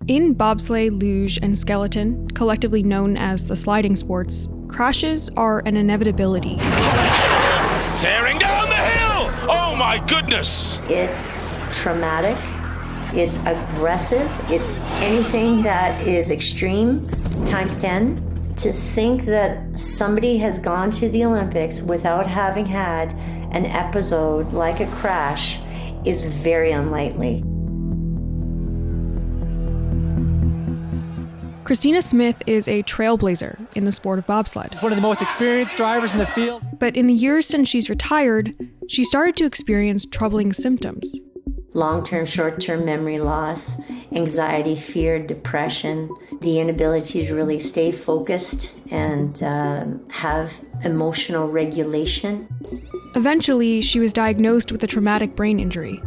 In bobsleigh, luge, and skeleton, collectively known as the sliding sports, crashes are an inevitability. Tearing down the hill! Oh my goodness! It's traumatic, it's aggressive, it's anything that is extreme times 10. To think that somebody has gone to the Olympics without having had an episode like a crash is very unlikely. Christina Smith is a trailblazer in the sport of bobsled. One of the most experienced drivers in the field. But in the years since she's retired, she started to experience troubling symptoms. Long-term, short-term memory loss, anxiety, fear, depression, the inability to really stay focused and have emotional regulation. Eventually, she was diagnosed with a traumatic brain injury,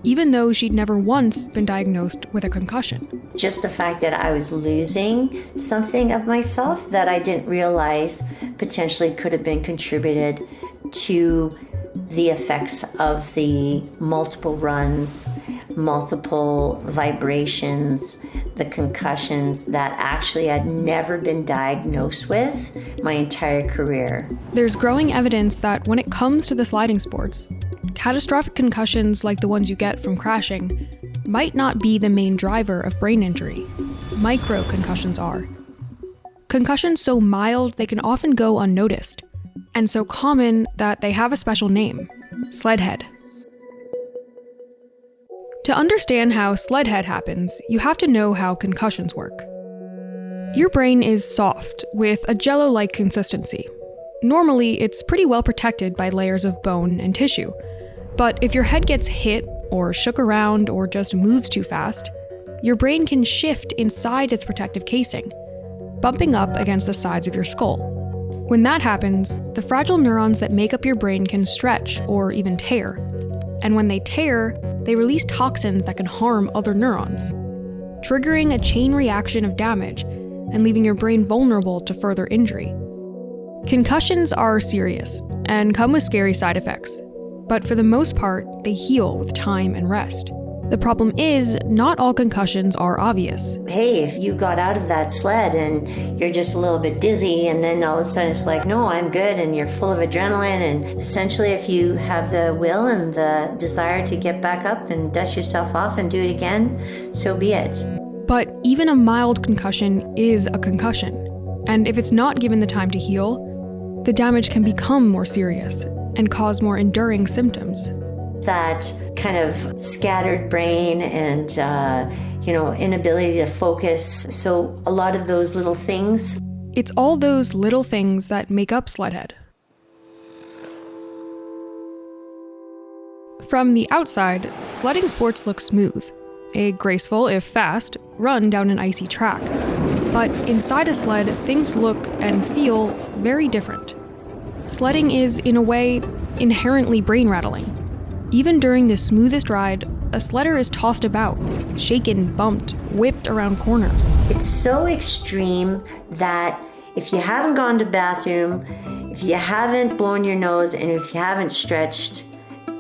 even though she'd never once been diagnosed with a concussion. Just the fact that I was losing something of myself that I didn't realize potentially could have been contributed to the effects of the multiple runs, multiple vibrations, the concussions that actually I'd never been diagnosed with my entire career. There's growing evidence that when it comes to the sliding sports, catastrophic concussions like the ones you get from crashing might not be the main driver of brain injury. Micro concussions are. Concussions so mild they can often go unnoticed, and so common that they have a special name: sledhead. To understand how sledhead happens, you have to know how concussions work. Your brain is soft, with a jello-like consistency. Normally, it's pretty well protected by layers of bone and tissue. But if your head gets hit, or shook around, or just moves too fast, your brain can shift inside its protective casing, bumping up against the sides of your skull. When that happens, the fragile neurons that make up your brain can stretch or even tear. And when they tear, they release toxins that can harm other neurons, triggering a chain reaction of damage and leaving your brain vulnerable to further injury. Concussions are serious and come with scary side effects, but for the most part, they heal with time and rest. The problem is, not all concussions are obvious. Hey, if you got out of that sled and you're just a little bit dizzy and then all of a sudden it's like, no, I'm good, and you're full of adrenaline, and essentially if you have the will and the desire to get back up and dust yourself off and do it again, so be it. But even a mild concussion is a concussion, and if it's not given the time to heal, the damage can become more serious and cause more enduring symptoms. That kind of scattered brain and, inability to focus. So a lot of those little things. It's all those little things that make up sledhead. From the outside, sledding sports look smooth. A graceful, if fast, run down an icy track. But inside a sled, things look and feel very different. Sledding is, in a way, inherently brain-rattling. Even during the smoothest ride, a sledder is tossed about, shaken, bumped, whipped around corners. It's so extreme that if you haven't gone to the bathroom, if you haven't blown your nose, and if you haven't stretched,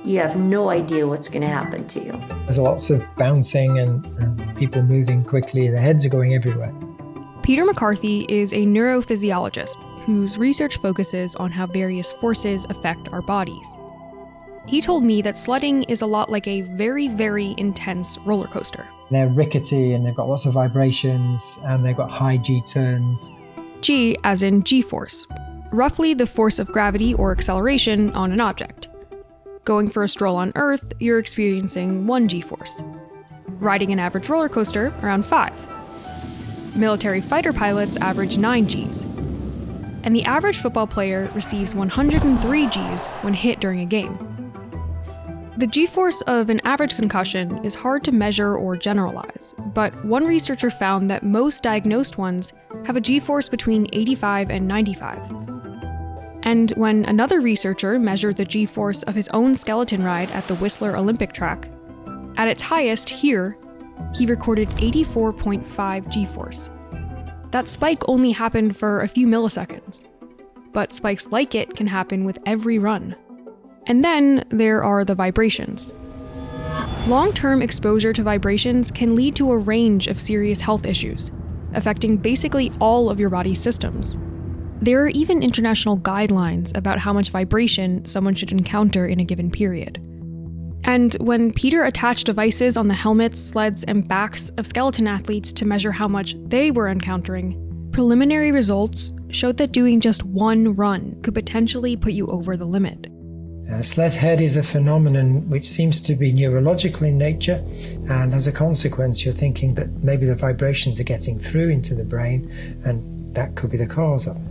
you have no idea what's going to happen to you. There's lots of bouncing and people moving quickly. Their heads are going everywhere. Peter McCarthy is a neurophysiologist whose research focuses on how various forces affect our bodies. He told me that sledding is a lot like a very, very intense roller coaster. They're rickety and they've got lots of vibrations and they've got high G-turns. G as in G-force, roughly the force of gravity or acceleration on an object. Going for a stroll on Earth, you're experiencing 1 G-force. Riding an average roller coaster, around 5. Military fighter pilots average 9 Gs. And the average football player receives 103 Gs when hit during a game. The G-force of an average concussion is hard to measure or generalize, but one researcher found that most diagnosed ones have a G-force between 85 and 95. And when another researcher measured the G-force of his own skeleton ride at the Whistler Olympic track, at its highest here, he recorded 84.5 G-force. That spike only happened for a few milliseconds, but spikes like it can happen with every run. And then there are the vibrations. Long-term exposure to vibrations can lead to a range of serious health issues, affecting basically all of your body's systems. There are even international guidelines about how much vibration someone should encounter in a given period. And when Peter attached devices on the helmets, sleds, and backs of skeleton athletes to measure how much they were encountering, preliminary results showed that doing just one run could potentially put you over the limit. Sled head is a phenomenon which seems to be neurological in nature, and as a consequence you're thinking that maybe the vibrations are getting through into the brain, and that could be the cause of it.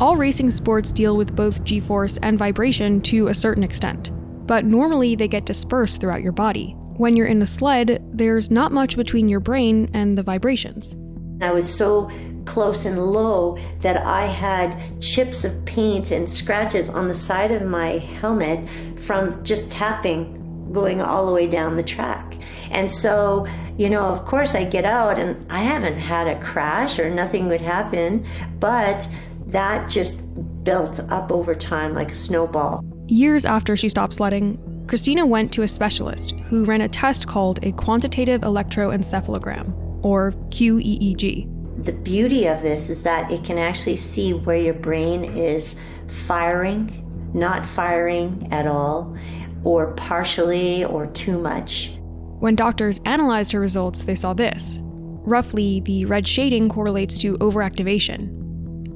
All racing sports deal with both G-force and vibration to a certain extent, but normally they get dispersed throughout your body. When you're in a sled, there's not much between your brain and the vibrations. I was so close and low that I had chips of paint and scratches on the side of my helmet from just tapping going all the way down the track. And so, of course I get out and I haven't had a crash or nothing would happen, but that just built up over time like a snowball. Years after she stopped sledding, Christina went to a specialist who ran a test called a quantitative electroencephalogram, or QEEG. The beauty of this is that it can actually see where your brain is firing, not firing at all, or partially or too much. When doctors analyzed her results, they saw this. Roughly, the red shading correlates to overactivation.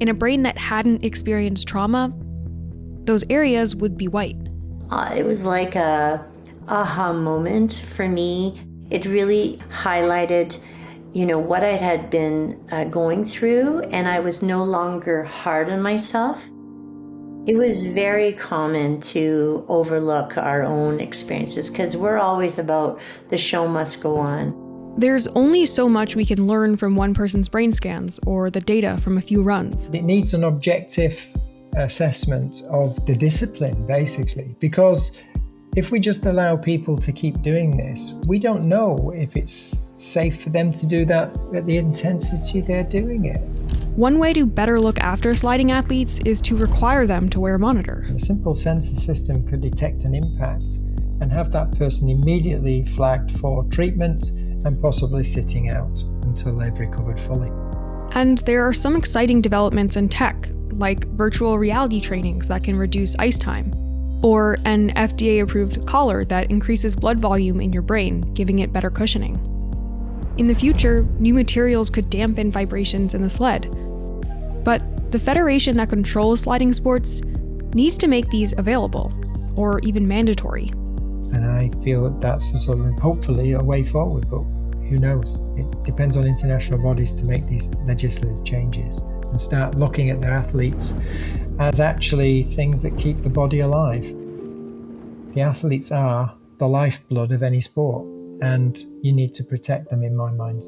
In a brain that hadn't experienced trauma, those areas would be white. It was like a aha moment for me. It really highlighted what I had been going through, and I was no longer hard on myself. It was very common to overlook our own experiences because we're always about the show must go on. There's only so much we can learn from one person's brain scans or the data from a few runs. It needs an objective assessment of the discipline, basically, because if we just allow people to keep doing this, we don't know if it's safe for them to do that at the intensity they're doing it. One way to better look after sliding athletes is to require them to wear a monitor. A simple sensor system could detect an impact and have that person immediately flagged for treatment and possibly sitting out until they've recovered fully. And there are some exciting developments in tech, like virtual reality trainings that can reduce ice time, or an FDA-approved collar that increases blood volume in your brain, giving it better cushioning. In the future, new materials could dampen vibrations in the sled. But the federation that controls sliding sports needs to make these available, or even mandatory. And I feel that that's hopefully a way forward, but who knows? It depends on international bodies to make these legislative changes and start looking at their athletes as actually things that keep the body alive. The athletes are the lifeblood of any sport, and you need to protect them in my mind.